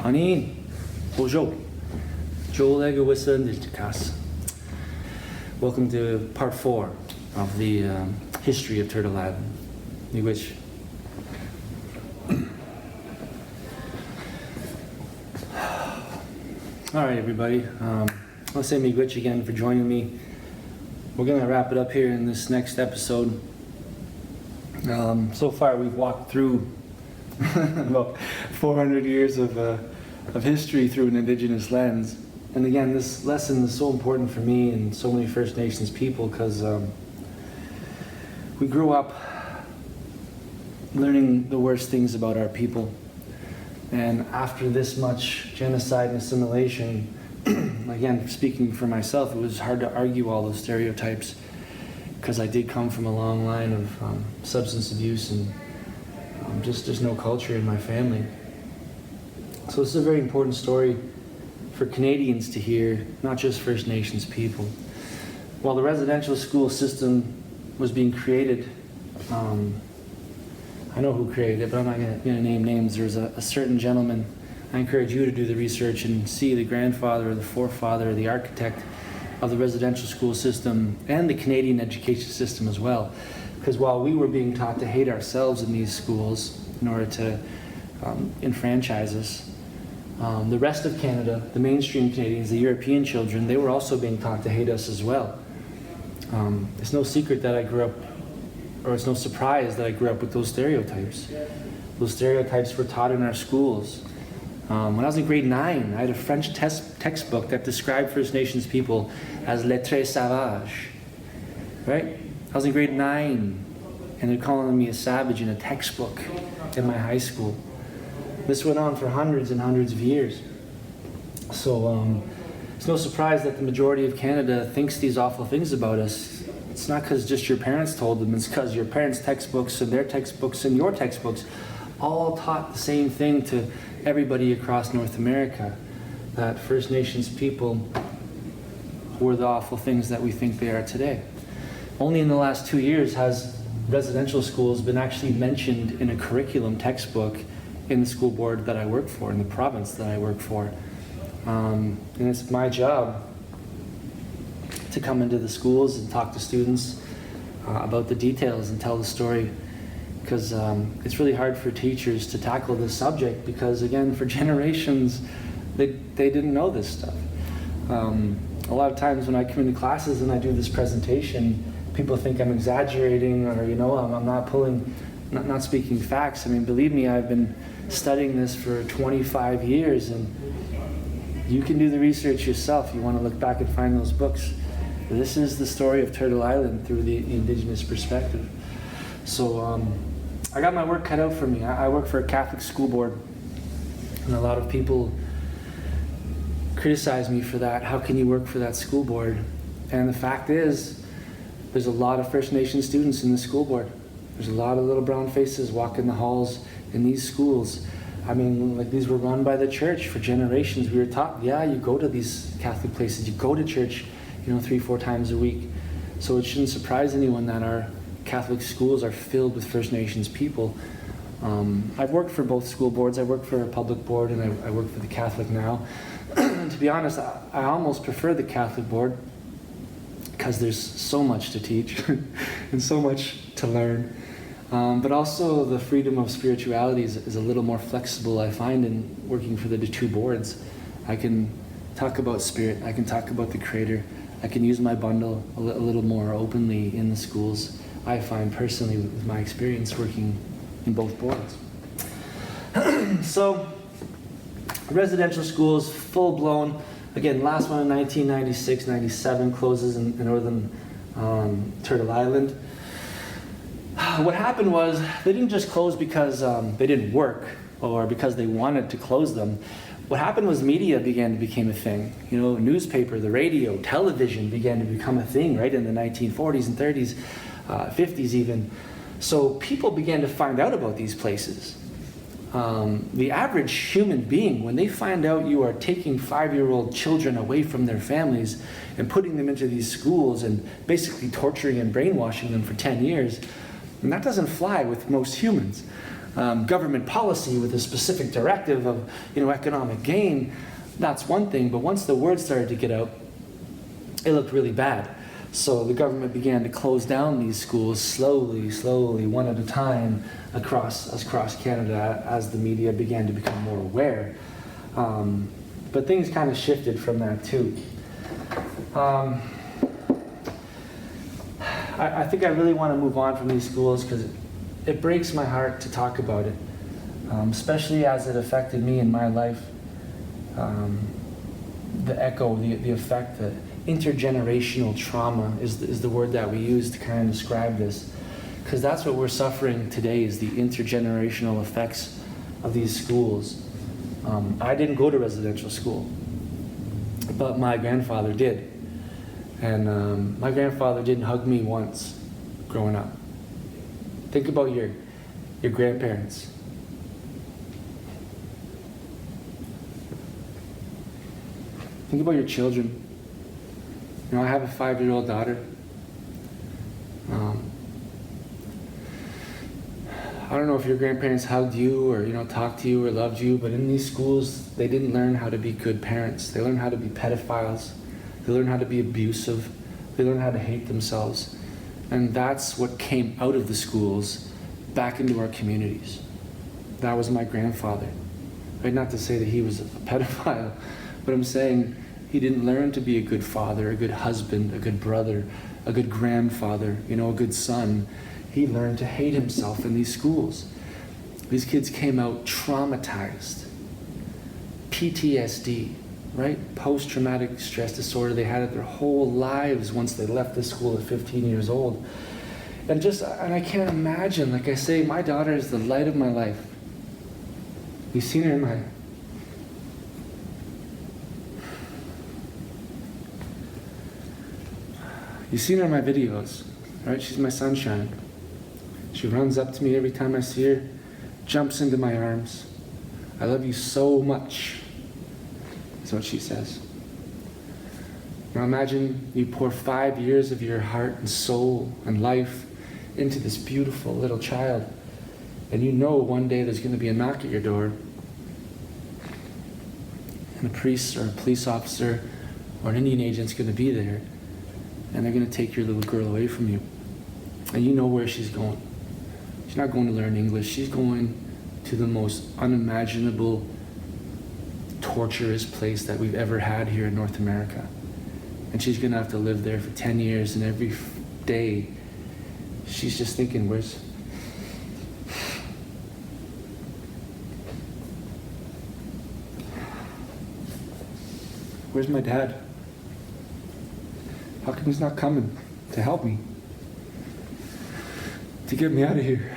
Ani, bonjour. Joel Wissa Niltikas. Welcome to part 4 of the history of Turtle Island. Miigwech. All right, everybody. I'll say miigwech again for joining me. We're going to wrap it up here in this next episode. So far, we've walked through about 400 years of history through an Indigenous lens. And again, this lesson is so important for me and so many First Nations people because we grew up learning the worst things about our people. And after this much genocide and assimilation, again, speaking for myself, it was hard to argue all those stereotypes because I did come from a long line of substance abuse and just no culture in my family. So this is a very important story for Canadians to hear, not just First Nations people. While the residential school system was being created, I know who created it, but I'm not going to name names. There's a certain gentleman. I encourage you to do the research and see the grandfather or the forefather or the architect of the residential school system and the Canadian education system as well. Because while we were being taught to hate ourselves in these schools in order to enfranchise us, the rest of Canada, the mainstream Canadians, the European children, they were also being taught to hate us as well. It's no secret that I grew up, or it's no surprise that I grew up with those stereotypes. Those stereotypes were taught in our schools. When I was in grade 9, I had a French textbook that described First Nations people as les très sauvages, right? I was in grade 9, and they're calling me a savage in a textbook in my high school. This went on for hundreds and hundreds of years. So it's no surprise that the majority of Canada thinks these awful things about us. It's not because just your parents told them, it's because your parents' textbooks and their textbooks and your textbooks all taught the same thing to everybody across North America, that First Nations people were the awful things that we think they are today. Only in the last 2 years has residential schools been actually mentioned in a curriculum textbook in the school board that I work for, in the province that I work for. And it's my job to come into the schools and talk to students about the details and tell the story, because it's really hard for teachers to tackle this subject because, again, for generations, they didn't know this stuff. A lot of times when I come into classes and I do this presentation, people think I'm exaggerating or, I'm not speaking facts. I mean, believe me, I've been studying this for 25 years, and you can do the research yourself. You want to look back and find those books. This is the story of Turtle Island through the Indigenous perspective. So I got my work cut out for me. I work for a Catholic school board, and a lot of people criticize me for that. How can you work for that school board? And the fact is, there's a lot of First Nation students in the school board. There's a lot of little brown faces walking the halls in these schools. I mean, like, these were run by the church for generations. We were taught, you go to these Catholic places, you go to church, 3-4 times a week. So it shouldn't surprise anyone that our Catholic schools are filled with First Nations people. I've worked for both school boards. I work for a public board and I work for the Catholic now. To be honest, I almost prefer the Catholic board because there's so much to teach and so much to learn. But also the freedom of spirituality is a little more flexible, I find, in working for the two boards. I can talk about spirit, I can talk about the Creator, I can use my bundle a little more openly in the schools, I find personally with my experience working in both boards. So, residential schools, full blown. Again, last one in 1996-97, closes in northern Turtle Island. What happened was they didn't just close because they didn't work or because they wanted to close them. What happened was media began to become a thing. Newspaper, the radio, television began to become a thing, right, in the 1940s and 30s, 50s even. So people began to find out about these places. The average human being, when they find out you are taking 5-year-old children away from their families and putting them into these schools and basically torturing and brainwashing them for 10 years, and that doesn't fly with most humans. government policy with a specific directive of, economic gain, that's one thing. But once the word started to get out, it looked really bad. So the government began to close down these schools slowly, one at a time across Canada as the media began to become more aware. But things kind of shifted from that too. I think I really want to move on from these schools because it breaks my heart to talk about it, especially as it affected me in my life. The echo, the effect, the intergenerational trauma is the word that we use to kind of describe this, because that's what we're suffering today, is the intergenerational effects of these schools. I didn't go to residential school, but my grandfather did. And my grandfather didn't hug me once growing up. Think about your grandparents. Think about your children. I have a 5-year-old daughter. I don't know if your grandparents hugged you or talked to you or loved you, but in these schools, they didn't learn how to be good parents. They learned how to be pedophiles. They learned how to be abusive. They learned how to hate themselves. And that's what came out of the schools back into our communities. That was my grandfather. Right? Not to say that he was a pedophile, but I'm saying he didn't learn to be a good father, a good husband, a good brother, a good grandfather, a good son. He learned to hate himself in these schools. These kids came out traumatized. PTSD, right? Post-traumatic stress disorder. They had it their whole lives once they left the school at 15 years old. And I can't imagine, like I say, my daughter is the light of my life. You've seen her in my... You've seen her in my videos, right? She's my sunshine. She runs up to me every time I see her, jumps into my arms. I love you so much, is what she says. Now imagine you pour 5 years of your heart and soul and life into this beautiful little child, and one day there's going to be a knock at your door, and a priest or a police officer or an Indian agent's going to be there, and they're going to take your little girl away from you. And you know where she's going. She's not going to learn English. She's going to the most unimaginable, torturous place that we've ever had here in North America. And she's going to have to live there for 10 years, and every day she's just thinking, where's my dad? How come he's not coming to help me? To get me out of here?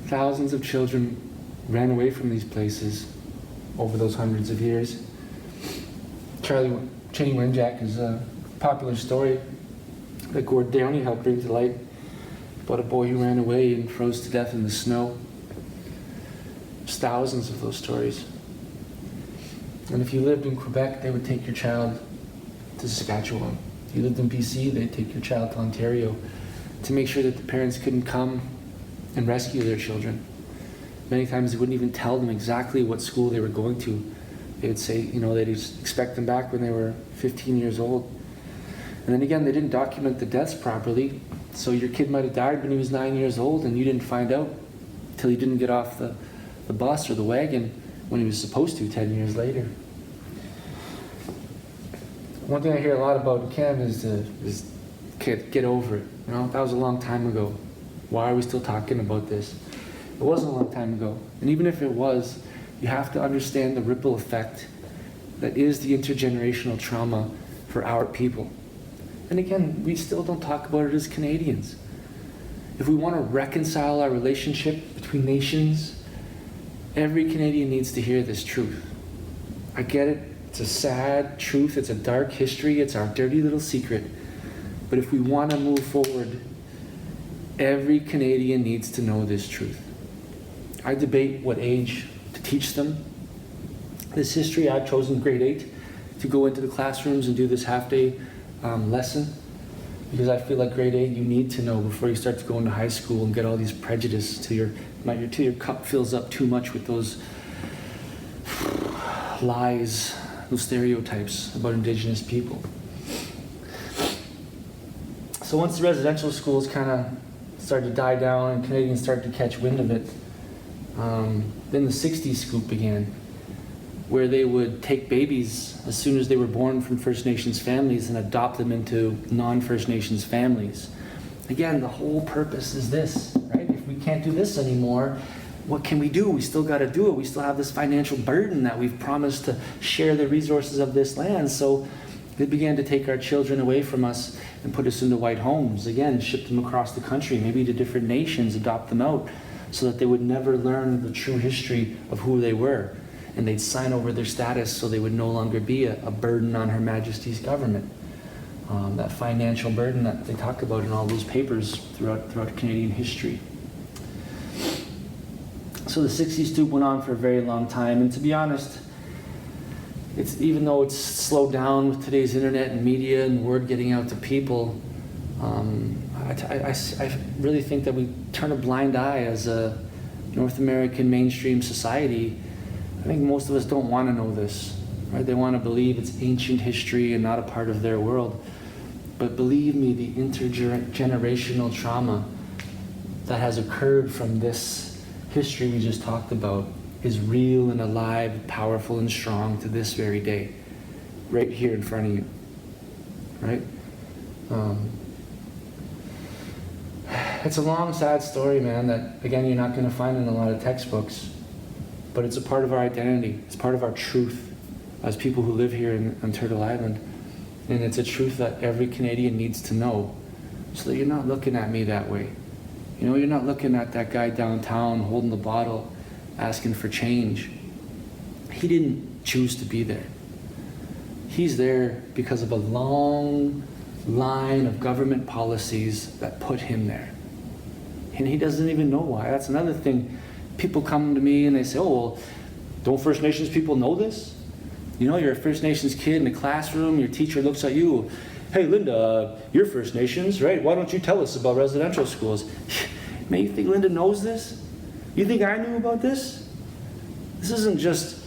Thousands of children ran away from these places over those hundreds of years. Cheney Wenjack is a popular story that Gord Downey helped bring to light about a boy who ran away and froze to death in the snow. There's thousands of those stories. And if you lived in Quebec, they would take your child to Saskatchewan. If you lived in BC, they'd take your child to Ontario to make sure that the parents couldn't come and rescue their children. Many times they wouldn't even tell them exactly what school they were going to. They would say, they'd expect them back when they were 15 years old. And then again, they didn't document the deaths properly, so your kid might have died when he was 9 years old and you didn't find out till he didn't get off the bus or the wagon when he was supposed to 10 years later. One thing I hear a lot about in Canada is get over it. That was a long time ago. Why are we still talking about this? It wasn't a long time ago. And even if it was, you have to understand the ripple effect that is the intergenerational trauma for our people. And again, we still don't talk about it as Canadians. If we want to reconcile our relationship between nations, every Canadian needs to hear this truth. I get it. It's a sad truth. It's a dark history. It's our dirty little secret. But if we want to move forward, every Canadian needs to know this truth. I debate what age to teach them this history. I've chosen grade 8 to go into the classrooms and do this half-day lesson. Because I feel like grade 8 you need to know before you start to go into high school and get all these prejudice till your cup fills up too much with those lies, those stereotypes about Indigenous people. So once the residential schools kind of started to die down and Canadians started to catch wind of it, then the 60s scoop began, where they would take babies as soon as they were born from First Nations families and adopt them into non-First Nations families. Again, the whole purpose is this, right? If we can't do this anymore, what can we do? We still got to do it. We still have this financial burden that we've promised to share the resources of this land. So they began to take our children away from us and put us into white homes. Again, ship them across the country, maybe to different nations, adopt them out, so that they would never learn the true history of who they were. And they'd sign over their status so they would no longer be a burden on Her Majesty's government. That financial burden that they talk about in all those papers throughout Canadian history. So the 60s stoop went on for a very long time, and to be honest, even though it's slowed down with today's internet and media and word getting out to people, I really think that we turn a blind eye as a North American mainstream society. I think most of us don't want to know this, right? They want to believe it's ancient history and not a part of their world. But believe me, the intergenerational trauma that has occurred from this history we just talked about is real and alive, powerful and strong to this very day, right here in front of you, right? It's a long, sad story, man, that, again, you're not going to find in a lot of textbooks, but it's a part of our identity. It's part of our truth as people who live here on Turtle Island. And it's a truth that every Canadian needs to know, so that you're not looking at me that way. You know, you're not looking at that guy downtown holding the bottle, asking for change. He didn't choose to be there. He's there because of a long line of government policies that put him there. And he doesn't even know why. That's another thing. People come to me and they say, oh, well, don't First Nations people know this? You know, you're a First Nations kid in a classroom, your teacher looks at you, hey, Linda, you're First Nations, right? Why don't you tell us about residential schools? Man, you think Linda knows this? You think I knew about this? This isn't just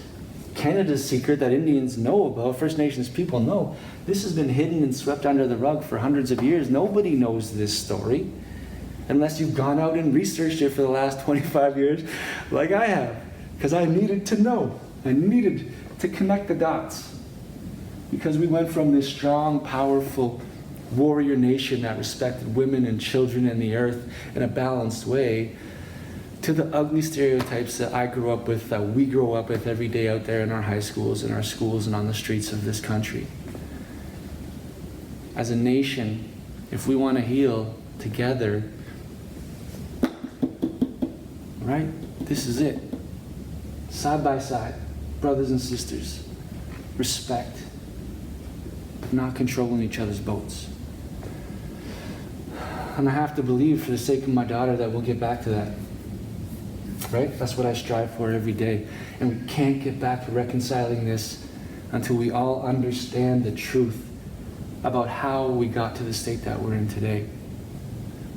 Canada's secret that Indians know about, First Nations people know. This has been hidden and swept under the rug for hundreds of years. Nobody knows this story, unless you've gone out and researched it for the last 25 years, like I have, because I needed to know. I needed to connect the dots, because we went from this strong, powerful warrior nation that respected women and children and the earth in a balanced way, to the ugly stereotypes that I grew up with, that we grow up with every day out there in our high schools, in our schools, and on the streets of this country. As a nation, if we want to heal together, right? This is it. Side by side, brothers and sisters, respect, not controlling each other's boats. And I have to believe, for the sake of my daughter, that we'll get back to that. Right? That's what I strive for every day. And we can't get back to reconciling this until we all understand the truth about how we got to the state that we're in today.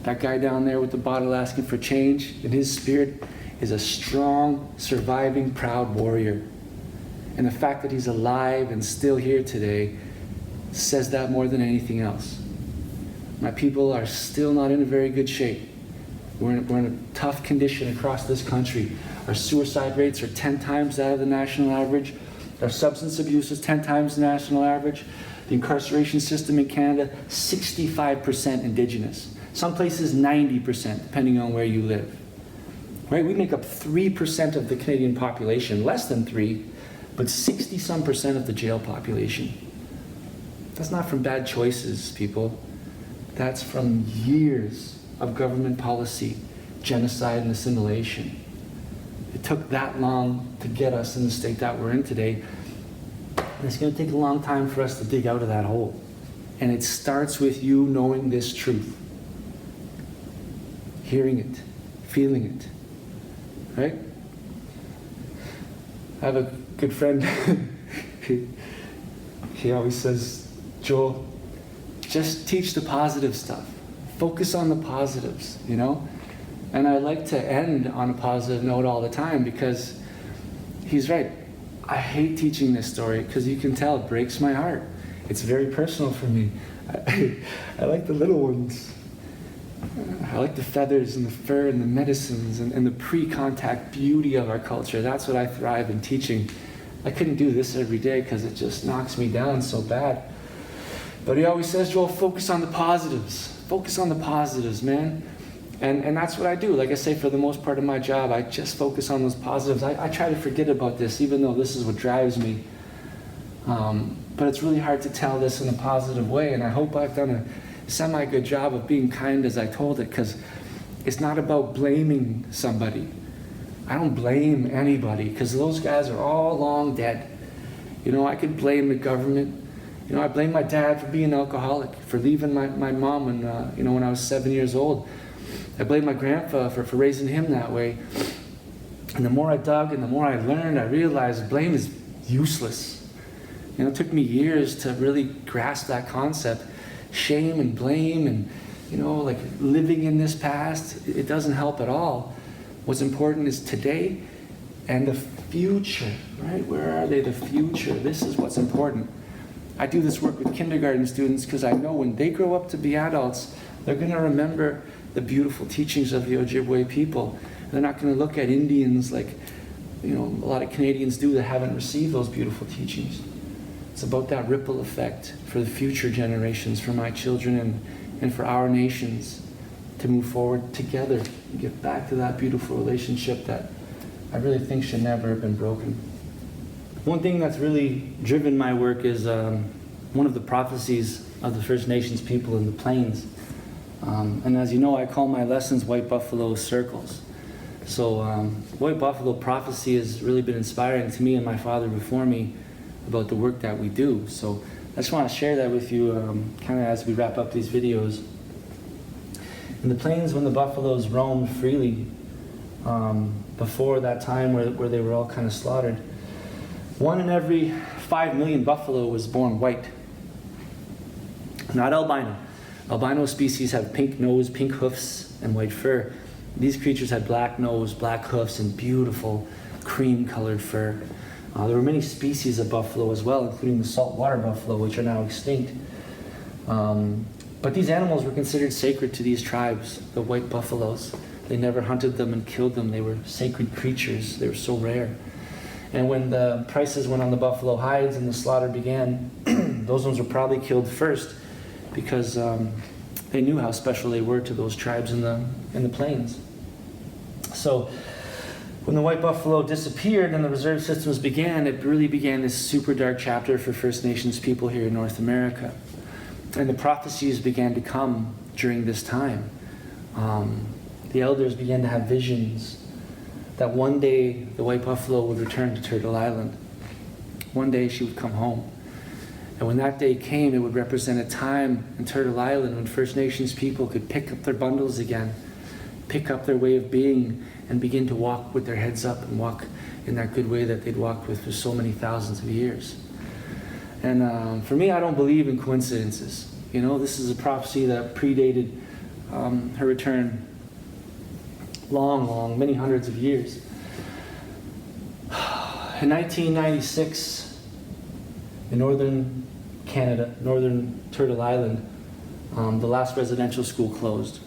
That guy down there with the bottle asking for change, in his spirit, is a strong, surviving, proud warrior. And the fact that he's alive and still here today says that more than anything else. My people are still not in a very good shape. We're in a tough condition across this country. Our suicide rates are 10 times that of the national average. Our substance abuse is 10 times the national average. The incarceration system in Canada, 65% Indigenous. Some places 90%, depending on where you live. Right? We make up 3% of the Canadian population, less than 3, but 60-some% of the jail population. That's not from bad choices, people. That's from years of government policy, genocide and assimilation. It took that long to get us in the state that we're in today. And it's going to take a long time for us to dig out of that hole. And it starts with you knowing this truth. Hearing it, feeling it, right? I have a good friend, he always says, Joel, just teach the positive stuff. Focus on the positives, you know? And I like to end on a positive note all the time because he's right. I hate teaching this story because you can tell it breaks my heart. It's very personal for me. I like the little ones. I like the feathers and the fur and the medicines and the pre-contact beauty of our culture. That's what I thrive in teaching. I couldn't do this every day because it just knocks me down so bad. But he always says, Joel, focus on the positives. Focus on the positives, man. And that's what I do. Like I say, for the most part of my job, I just focus on those positives. I try to forget about this, even though this is what drives me. But it's really hard to tell this in a positive way, and I hope I've done a semi-good job of being kind as I told it, because it's not about blaming somebody. I don't blame anybody, because those guys are all long dead. You know, I could blame the government. You know, I blame my dad for being an alcoholic, for leaving my mom when I was 7 years old. I blame my grandpa for raising him that way. And the more I dug and the more I learned, I realized blame is useless. You know, it took me years to really grasp that concept. Shame and blame and, you know, like living in this past, it doesn't help at all. What's important is today and the future, right? Where are they? The future. This is what's important. I do this work with kindergarten students because I know when they grow up to be adults, they're going to remember the beautiful teachings of the Ojibwe people. They're not going to look at Indians like, you know, a lot of Canadians do that haven't received those beautiful teachings. It's about that ripple effect for the future generations, for my children and for our nations to move forward together and get back to that beautiful relationship that I really think should never have been broken. One thing that's really driven my work is one of the prophecies of the First Nations people in the Plains. And as you know, I call my lessons White Buffalo Circles. So White Buffalo prophecy has really been inspiring to me and my father before me about the work that we do. So I just want to share that with you kind of as we wrap up these videos. In the Plains, when the buffaloes roamed freely, before that time where they were all kind of slaughtered, 1 in every 5 million buffalo was born white. Not albino. Albino species have pink nose, pink hoofs, and white fur. These creatures had black nose, black hoofs, and beautiful cream-colored fur. There were many species of buffalo as well, including the saltwater buffalo, which are now extinct. But these animals were considered sacred to these tribes, the white buffaloes. They never hunted them and killed them. They were sacred creatures. They were so rare. And when the prices went on the buffalo hides and the slaughter began, those ones were probably killed first because they knew how special they were to those tribes in the plains. So when the white buffalo disappeared and the reserve systems began, it really began this super dark chapter for First Nations people here in North America. And the prophecies began to come during this time. The elders began to have visions that one day the white buffalo would return to Turtle Island. One day she would come home. And when that day came, it would represent a time in Turtle Island when First Nations people could pick up their bundles again, pick up their way of being, and begin to walk with their heads up and walk in that good way that they'd walked with for so many thousands of years. And for me, I don't believe in coincidences. You know, this is a prophecy that predated her return long, many hundreds of years. In 1996, in northern Canada, northern Turtle Island, the last residential school closed.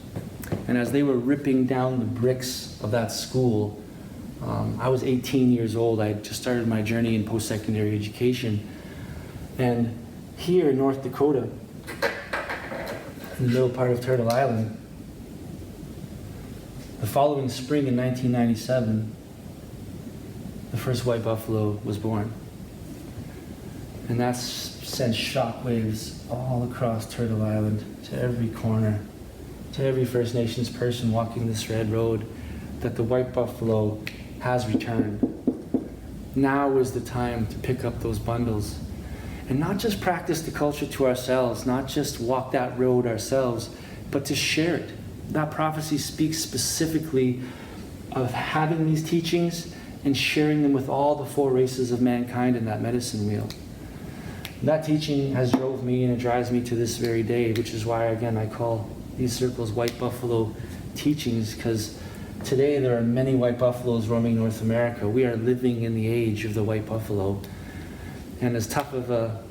And as they were ripping down the bricks of that school, I was 18 years old. I had just started my journey in post-secondary education. And here in North Dakota, in the middle part of Turtle Island, the following spring in 1997, the first white buffalo was born. And that sent shockwaves all across Turtle Island, to every corner, to every First Nations person walking this red road, that the white buffalo has returned. Now is the time to pick up those bundles and not just practice the culture to ourselves, not just walk that road ourselves, but to share it. That prophecy speaks specifically of having these teachings and sharing them with all the 4 races of mankind in that medicine wheel. That teaching has drove me and it drives me to this very day, which is why, again, I call these circles White Buffalo teachings, because today there are many white buffaloes roaming North America. We are living in the age of the white buffalo. And as tough of a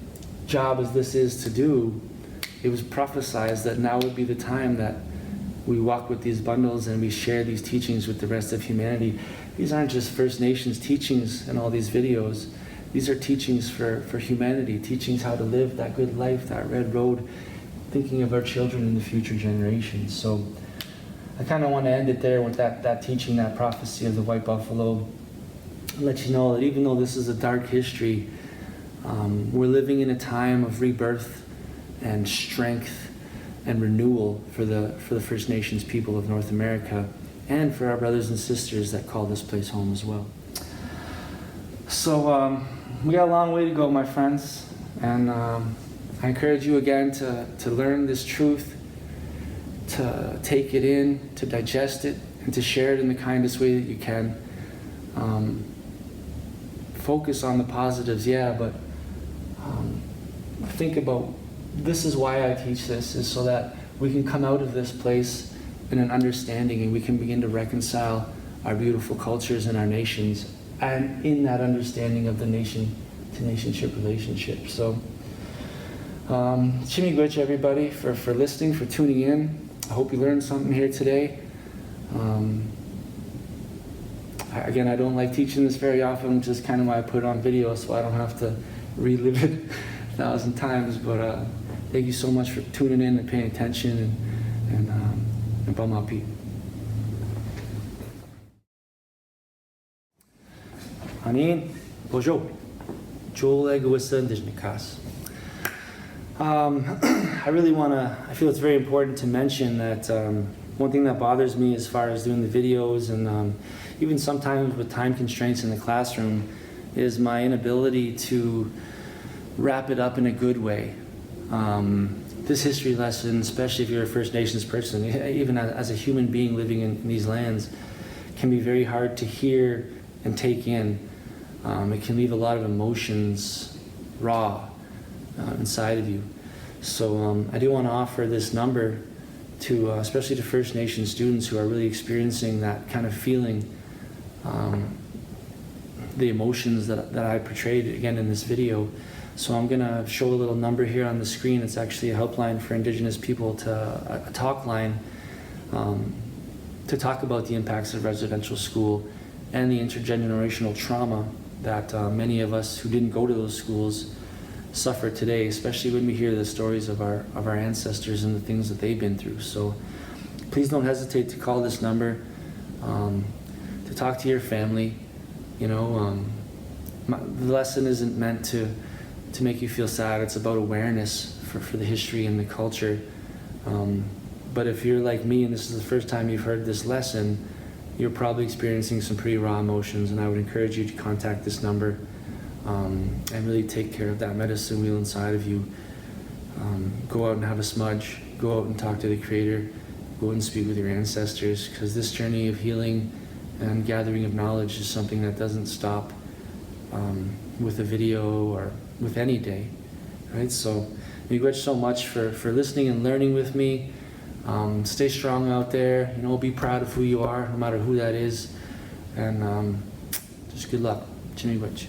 job as this is to do, it was prophesied that now would be the time that we walk with these bundles and we share these teachings with the rest of humanity. These aren't just First Nations teachings in all these videos. These are teachings for humanity, teachings how to live that good life, that red road, thinking of our children and the future generations. So I kind of want to end it there with that teaching, that prophecy of the white buffalo. Let you know that even though this is a dark history, we're living in a time of rebirth and strength and renewal for the First Nations people of North America, and for our brothers and sisters that call this place home as well. So we got a long way to go, my friends, and I encourage you again to learn this truth, to take it in, to digest it, and to share it in the kindest way that you can. Focus on the positives, yeah, but think about, this is why I teach this, is so that we can come out of this place in an understanding, and we can begin to reconcile our beautiful cultures and our nations, and in that understanding of the nation-to-nationship relationship. So, Chimigwich, everybody, for listening, for tuning in. I hope you learned something here today. Again, I don't like teaching this very often, which is kind of why I put it on video, so I don't have to relive it 1,000 times. But thank you so much for tuning in and paying attention, and Bamapi. Anin, Bojo, Joel Egoista Indigenous. I really I feel it's very important to mention that one thing that bothers me as far as doing the videos and even sometimes with time constraints in the classroom is my inability to wrap it up in a good way. This history lesson, especially if you're a First Nations person, even as a human being living in these lands, can be very hard to hear and take in. It can leave a lot of emotions raw inside of you. So I do want to offer this number to, especially to First Nation students who are really experiencing that kind of feeling, the emotions that I portrayed again in this video. So I'm going to show a little number here on the screen. It's actually a helpline for Indigenous people, a talk line, to talk about the impacts of residential school and the intergenerational trauma that many of us who didn't go to those schools suffer today, especially when we hear the stories of our ancestors and the things that they've been through. So please don't hesitate to call this number, to talk to your family. You know, the lesson isn't meant to make you feel sad. It's about awareness for the history and the culture. But if you're like me and this is the first time you've heard this lesson, you're probably experiencing some pretty raw emotions, and I would encourage you to contact this number and really take care of that medicine wheel inside of you. Go out and have a smudge. Go out and talk to the Creator. Go out and speak with your ancestors, because this journey of healing and gathering of knowledge is something that doesn't stop with a video or with any day, right? So thank you so much for listening and learning with me. Stay strong out there, you know, be proud of who you are, no matter who that is, and just good luck. Chimigwich.